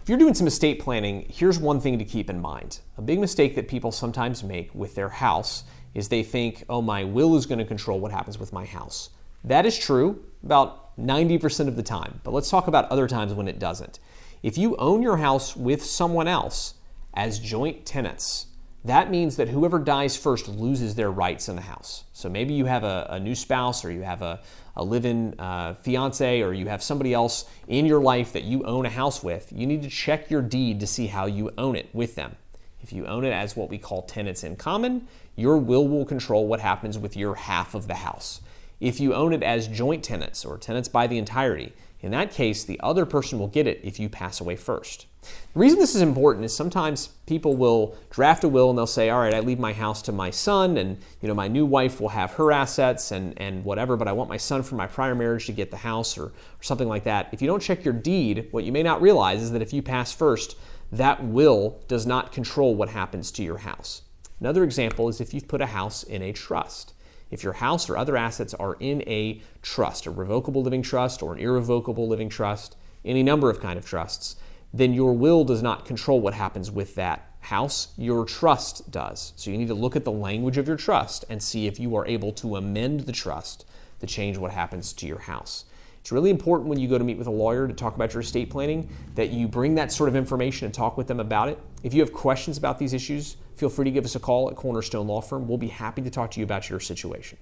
If you're doing some estate planning, here's one thing to keep in mind. A big mistake that people sometimes make with their house is they think, oh, my will is going to control what happens with my house. That is true about 90% of the time, but let's talk about other times when it doesn't. If you own your house with someone else as joint tenants, that means that whoever dies first loses their rights in the house. So maybe you have a new spouse, or you have a live-in fiance, or you have somebody else in your life that you own a house with. You need to check your deed to see how you own it with them. If you own it as what we call tenants in common, your will control what happens with your half of the house. If you own it as joint tenants or tenants by the entirety, in that case, the other person will get it if you pass away first. The reason this is important is sometimes people will draft a will and they'll say, all right, I leave my house to my son, and my new wife will have her assets and whatever, but I want my son from my prior marriage to get the house or something like that. If you don't check your deed, what you may not realize is that if you pass first, that will does not control what happens to your house. Another example is if you've put a house in a trust. If your house or other assets are in a trust, a revocable living trust or an irrevocable living trust, any number of kind of trusts, then your will does not control what happens with that house. Your trust does. So you need to look at the language of your trust and see if you are able to amend the trust to change what happens to your house. It's really important when you go to meet with a lawyer to talk about your estate planning that you bring that sort of information and talk with them about it. If you have questions about these issues, feel free to give us a call at Cornerstone Law Firm. We'll be happy to talk to you about your situation.